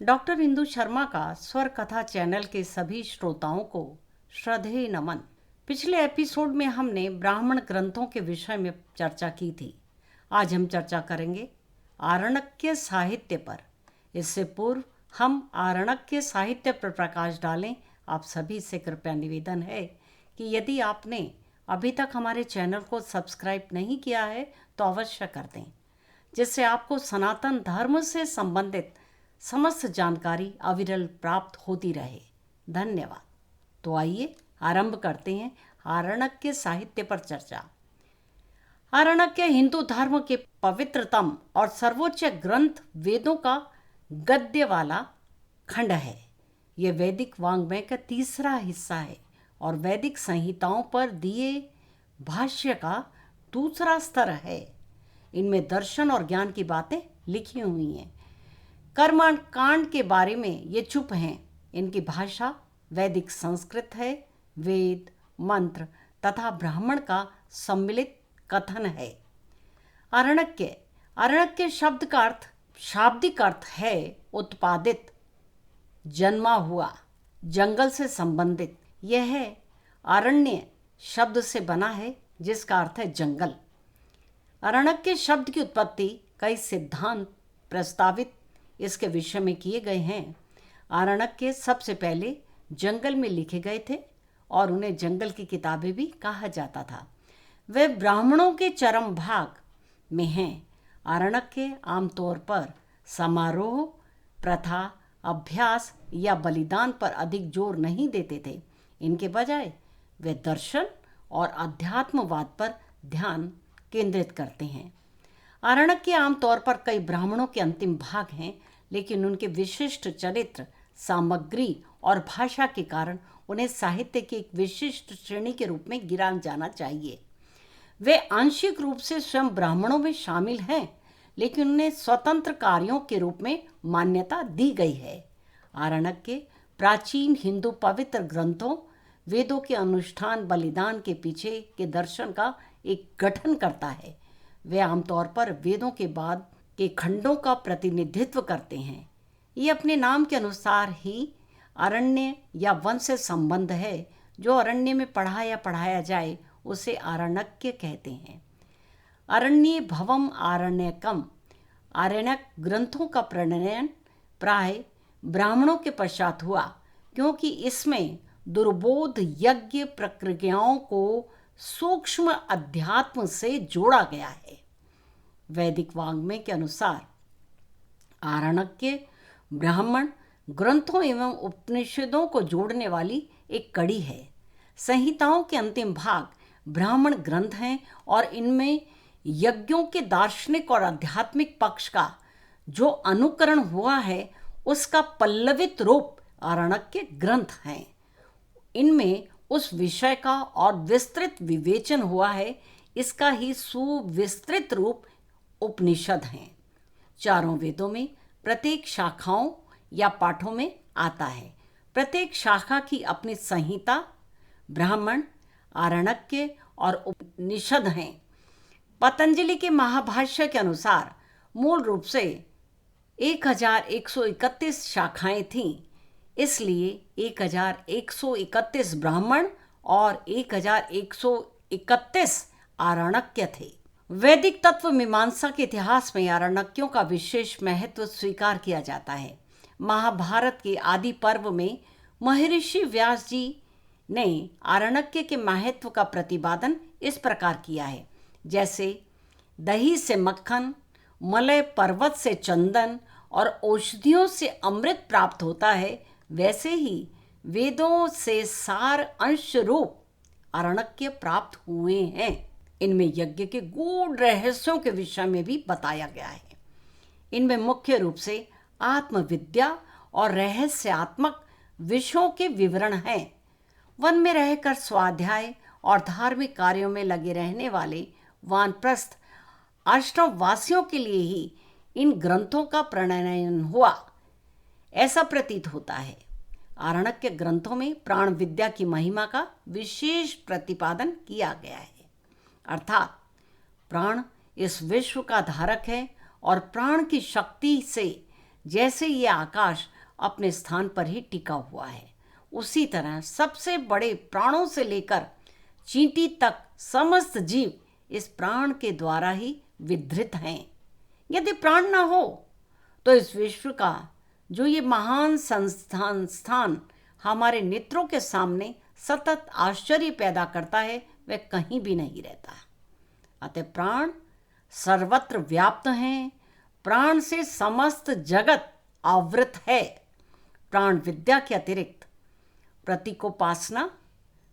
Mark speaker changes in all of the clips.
Speaker 1: Doctor Indu Sharma का स्वर कथा चैनल के सभी श्रोताओं को श्रद्धेय नमन। पिछले एपिसोड में हमने ब्राह्मण ग्रंथों के विषय में चर्चा की थी। आज हम चर्चा करेंगे आरण्यक साहित्य पर। इससे पूर्व हम आरण्यक साहित्य पर प्रकाश डालें, आप सभी से कृपया निवेदन है कि यदि आपने अभी तक हमारे चैनल को सब्सक्राइब नहीं किया है तो अवश्य कर दें, जिससे आपको सनातन धर्म से संबंधित समस्त जानकारी अविरल प्राप्त होती रहे। धन्यवाद। तो आइए आरंभ करते हैं आरण्यक साहित्य पर चर्चा। आरण्यक हिंदू धर्म के पवित्रतम और सर्वोच्च ग्रंथ वेदों का गद्य वाला खंड है। यह वैदिक वाङ्मय का तीसरा हिस्सा है और वैदिक संहिताओं पर दिए भाष्य का दूसरा स्तर है। इनमें दर्शन और ज्ञान की बातें लिखी हुई हैं। कर्म कांड के बारे में ये चुप हैं। इनकी भाषा वैदिक संस्कृत है। वेद, मंत्र तथा ब्राह्मण का सम्मिलित कथन है। आरण्यक शब्द का अर्थ, शाब्दिक अर्थ है उत्पादित, जन्मा हुआ, जंगल से संबंधित। यह है आरण्य शब्द से बना है जिसका अर्थ है जंगल। आरण्यक शब्द की उत्पत्ति कई सिद्धांत प्रस्तावित इसके विषय में किए गए हैं। आरण्यक सबसे पहले जंगल में लिखे गए थे और उन्हें जंगल की किताबें भी कहा जाता था। वे ब्राह्मणों के चरम भाग में हैं। आरण्यक आमतौर पर समारोह, प्रथा, अभ्यास या बलिदान पर अधिक जोर नहीं देते थे। इनके बजाय वे दर्शन और अध्यात्मवाद पर ध्यान केंद्रित करते हैं। आरण्यक के आमतौर पर कई ब्राह्मणों के अंतिम भाग हैं, लेकिन उनके विशिष्ट चरित्र, सामग्री और भाषा के कारण उन्हें साहित्य की एक विशिष्ट श्रेणी के रूप में गिना जाना चाहिए। वे आंशिक रूप से स्वयं ब्राह्मणों में शामिल हैं, लेकिन उन्हें स्वतंत्र कार्यों के रूप में मान्यता दी गई है। आरण्यक के प्राचीन हिंदू पवित्र ग्रंथों, वेदों के अनुष्ठान, बलिदान के पीछे के दर्शन का एक गठन करता है। वे आमतौर पर वेदों के बाद के खंडों का प्रतिनिधित्व करते हैं। ये अपने नाम के अनुसार ही अरण्य या वन से संबंध है। जो अरण्य में पढ़ा या पढ़ाया जाए उसे आरण्यक कहते हैं। अरण्ये भवम आरण्यकम। आरण्यक ग्रंथों का प्रणयन प्राय ब्राह्मणों के पश्चात हुआ, क्योंकि इसमें दुर्बोध यज्ञ प्रक्रियाओं को सूक्ष्म अध्यात्म से जोड़ा गया है। वैदिक वाङ्मय के अनुसार आरण्यक ब्राह्मण ग्रंथों एवं उपनिषदों को जोड़ने वाली एक कड़ी है। संहिताओं के अंतिम भाग ब्राह्मण ग्रंथ हैं और इनमें यज्ञों के दार्शनिक और आध्यात्मिक पक्ष का जो अनुकरण हुआ है उसका पल्लवित रूप आरण्यक ग्रंथ हैं। इनमें उस विषय का और विस्तृत विवेचन हुआ है। इसका ही सुविस्तृत रूप उपनिषद हैं। चारों वेदों में प्रत्येक शाखाओं या पाठों में आता है। प्रत्येक शाखा की अपनी संहिता, ब्राह्मण, आरण्यक और उपनिषद हैं। पतंजलि के महाभाष्य के अनुसार मूल रूप से 1131 शाखाएं थीं, इसलिए 1131 ब्राह्मण और 1131 आरण्यक थे। वैदिक तत्व मीमांसा के इतिहास में आरण्यकों का विशेष महत्व स्वीकार किया जाता है। महाभारत के आदि पर्व में महर्षि व्यास जी ने आरण्यक के महत्व का प्रतिपादन इस प्रकार किया है, जैसे दही से मक्खन, मलय पर्वत से चंदन और औषधियों से अमृत प्राप्त होता है, वैसे ही वेदों से सार अंश रूप आरण्यक प्राप्त हुए हैं। इनमें यज्ञ के गूढ़ रहस्यों के विषय में भी बताया गया है। इनमें मुख्य रूप से आत्मविद्या और रहस्यात्मक विषयों के विवरण हैं। वन में रहकर स्वाध्याय और धार्मिक कार्यों में लगे रहने वाले वानप्रस्थ आश्रम वासियों के लिए ही इन ग्रंथों का प्रणयन हुआ, ऐसा प्रतीत होता है। आरण्यक ग्रंथों में प्राण विद्या की महिमा का विशेष प्रतिपादन किया गया है। अर्थात प्राण इस विश्व का धारक है और प्राण की शक्ति से जैसे ये आकाश अपने स्थान पर ही टिका हुआ है, उसी तरह सबसे बड़े प्राणों से लेकर चींटी तक समस्त जीव इस प्राण के द्वारा ही विधृत हैं। यदि प्राण न हो तो इस विश्व का जो ये महान स्थान हमारे नेत्रों के सामने सतत आश्चर्य पैदा करता है, वह कहीं भी नहीं रहता। अतः प्राण सर्वत्र व्याप्त हैं। प्राण से समस्त जगत आवृत है। प्राण विद्या के अतिरिक्त प्रतीकोपासना,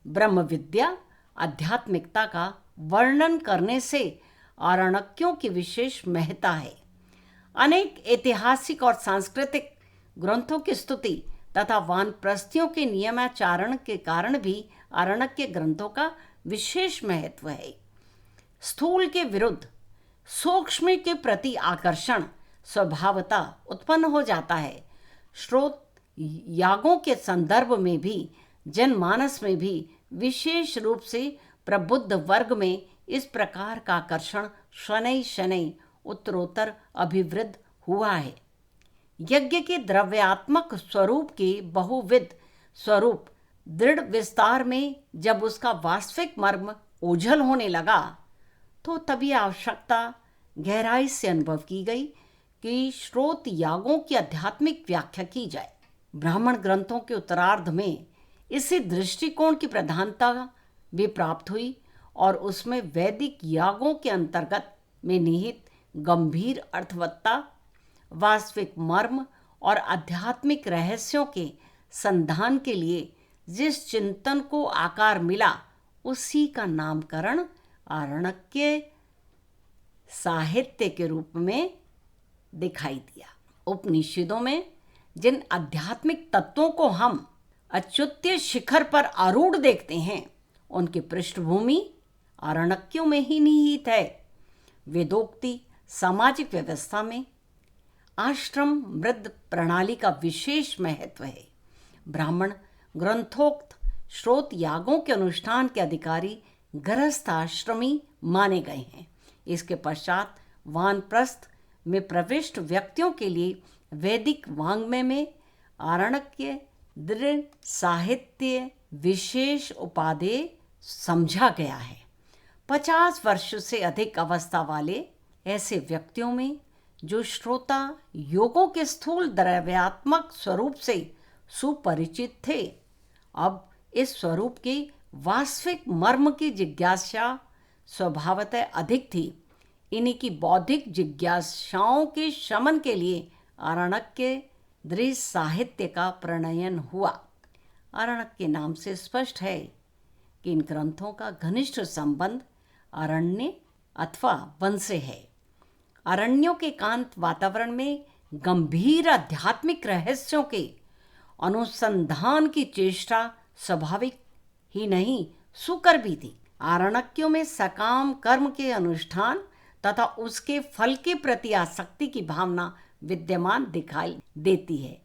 Speaker 1: ब्रह्म विद्या, आध्यात्मिकता का वर्णन करने से आरण्यकों की विशेष महत्ता है। अनेक ऐतिहासिक और सांस्कृतिक ग्रंथों की स्तुति तथा वानप्रस्थियों के नियमाचरण के कारण भी आरण्यक ग्रंथों का विशेष महत्व है। स्थूल के विरुद्ध सूक्ष्म के प्रति आकर्षण स्वभावतः उत्पन्न हो जाता है। श्रोत यागों के संदर्भ में भी जनमानस में भी विशेष रूप से प्रबुद्ध वर्ग में इस प्रकार का आकर्षण शनै शनै उत्तरोत्तर अभिवृद्ध हुआ है। यज्ञ के द्रव्यात्मक स्वरूप के बहुविध स्वरूप दृढ़ विस्तार में जब उसका वास्तविक मर्म ओझल होने लगा, तो तभी आवश्यकता गहराई से अनुभव की गई कि श्रोत यागों की आध्यात्मिक व्याख्या की जाए। ब्राह्मण ग्रंथों के उत्तरार्ध में इसी दृष्टिकोण की प्रधानता भी प्राप्त हुई और उसमें वैदिक यागों के अंतर्गत में निहित गंभीर अर्थवत्ता, वास्तविक मर्म और आध्यात्मिक रहस्यों के संधान के लिए जिस चिंतन को आकार मिला, उसी का नामकरण आरण्यक साहित्य के रूप में दिखाई दिया। उपनिषदों में जिन आध्यात्मिक तत्वों को हम अच्युत्य शिखर पर आरूढ़ देखते हैं, उनकी पृष्ठभूमि आरण्यकों में ही निहित है। वेदोक्ति सामाजिक व्यवस्था में आश्रम वृद्ध प्रणाली का विशेष महत्व है। ब्राह्मण ग्रंथोक्त श्रोत यागों के अनुष्ठान के अधिकारी गृहस्थ आश्रमी माने गए हैं। इसके पश्चात वानप्रस्थ में प्रविष्ट व्यक्तियों के लिए वैदिक वाङ्मय में आरण्यक दृढ़ साहित्य विशेष उपादेय समझा गया है। 50 वर्ष से अधिक अवस्था वाले ऐसे व्यक्तियों में जो श्रोता योगों के स्थूल द्रव्यात्मक स्वरूप से सुपरिचित थे, अब इस स्वरूप के वास्तविक मर्म की जिज्ञासा स्वभावतः अधिक थी। इन्हीं की बौद्धिक जिज्ञासाओं के शमन के लिए आरण्यक के दृढ़ साहित्य का प्रणयन हुआ। आरण्यक के नाम से स्पष्ट है कि इन ग्रंथों का घनिष्ठ संबंध अरण्य अथवा वन से है। अरण्यों के एकांत वातावरण में गंभीर आध्यात्मिक रहस्यों के अनुसंधान की चेष्टा स्वाभाविक ही नहीं सुकर भी थी। आरण्यकों में सकाम कर्म के अनुष्ठान तथा उसके फल के प्रति आसक्ति की भावना विद्यमान दिखाई देती है।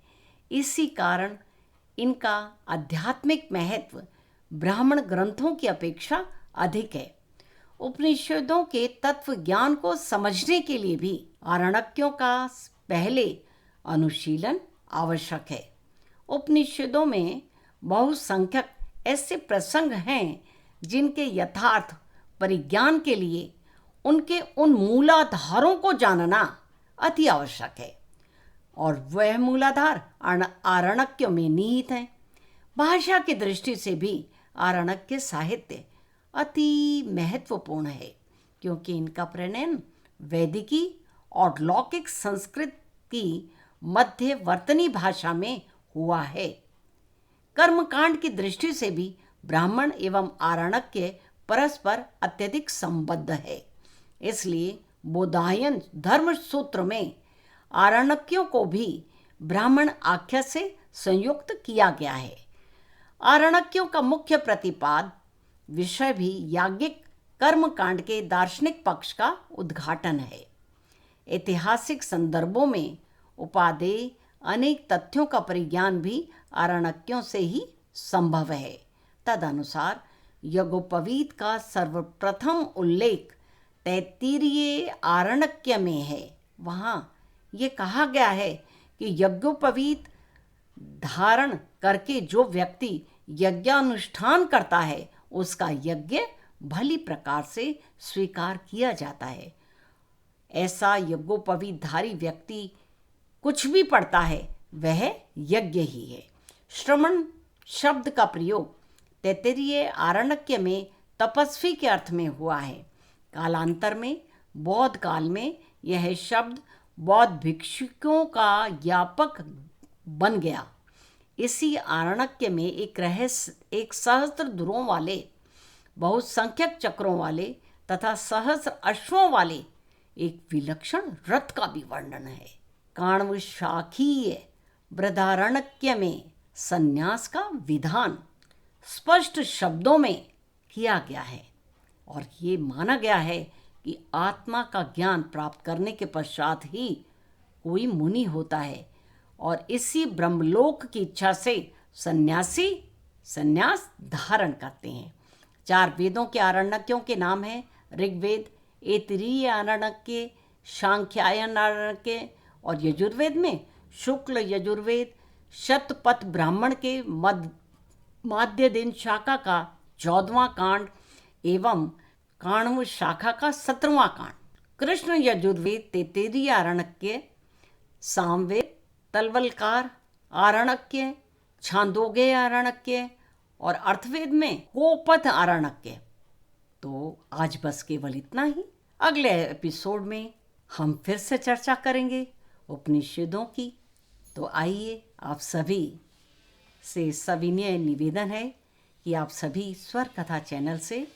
Speaker 1: इसी कारण इनका आध्यात्मिक महत्व ब्राह्मण ग्रंथों की अपेक्षा अधिक है। उपनिषदों के तत्व ज्ञान को समझने के लिए भी आरण्यकों का पहले अनुशीलन आवश्यक है। उपनिषदों में बहुसंख्यक ऐसे प्रसंग हैं जिनके यथार्थ परिज्ञान के लिए उनके उन मूलाधारों को जानना अति आवश्यक है, और वह मूलाधार आरण्यकों में निहित हैं। भाषा की दृष्टि से भी आरण्यक के साहित्य अति महत्वपूर्ण है, क्योंकि इनका प्रणयन वैदिकी और लौकिक संस्कृत की मध्यवर्तनी भाषा में हुआ है। कर्मकांड की दृष्टि से भी ब्राह्मण एवं आरण्यक के परस्पर अत्यधिक संबद्ध है। इसलिए बोधायन धर्म सूत्र में आरण्यकों को भी ब्राह्मण आख्या से संयुक्त किया गया है। आरण्यकों का मुख्य प्रतिपाद विषय भी याज्ञिक कर्मकांड के दार्शनिक पक्ष का उद्घाटन है। ऐतिहासिक संदर्भों में उपादेय अनेक तथ्यों का परिज्ञान भी आरण्यकों से ही संभव है। तदनुसार यज्ञोपवीत का सर्वप्रथम उल्लेख तैत्तिरीय आरण्यक में है। वहाँ ये कहा गया है कि यज्ञोपवीत धारण करके जो व्यक्ति यज्ञानुष्ठान करता है उसका यज्ञ भली प्रकार से स्वीकार किया जाता है। ऐसा यज्ञोपवीतधारी व्यक्ति कुछ भी पढ़ता है वह यज्ञ ही है। श्रमण शब्द का प्रयोग तैत्तिरीय आरण्यक में तपस्वी के अर्थ में हुआ है। कालांतर में बौद्ध काल में यह शब्द बौद्ध भिक्षुकों का ज्ञापक बन गया। इसी आरण्यक में एक सहस्त्र धुरों वाले, बहुसंख्यक चक्रों वाले तथा सहस्त्र अश्वों वाले एक विलक्षण रथ का भी वर्णन है। काण्वशाखीय बृहदारण्यक में संन्यास का विधान स्पष्ट शब्दों में किया गया है और ये माना गया है कि आत्मा का ज्ञान प्राप्त करने के पश्चात ही कोई मुनि होता है और इसी ब्रह्मलोक की इच्छा से सन्यासी संन्यास धारण करते हैं। 4 वेदों के आरण्यकों के नाम हैं ऋग्वेद, ऐतरेय आरण्यक, सांख्यायन आरण्यक और यजुर्वेद में शुक्ल यजुर्वेद, शतपथ ब्राह्मण के माध्य दिन शाखा का 14वां कांड एवं काण्व शाखा का 17वां कांड। कृष्ण यजुर्वेद तैत्तिरीय आरण्यक, सामवेद तलवलकार आरण्यक, छांदोग्य आरण्यक और अर्थवेद में गोपथ आरण्यक। तो आज बस केवल इतना ही। अगले एपिसोड में हम फिर से चर्चा करेंगे उपनिषदों की। तो आइए, आप सभी से सविनय निवेदन है कि आप सभी स्वर कथा चैनल से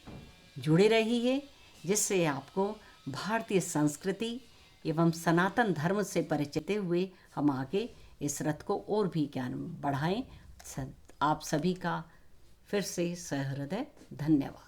Speaker 1: जुड़े रहिए, जिससे आपको भारतीय संस्कृति एवं सनातन धर्म से परिचित हुए हम आगे इस रथ को और भी ज्ञान बढ़ाएं। आप सभी का फिर से सहृदय धन्यवाद।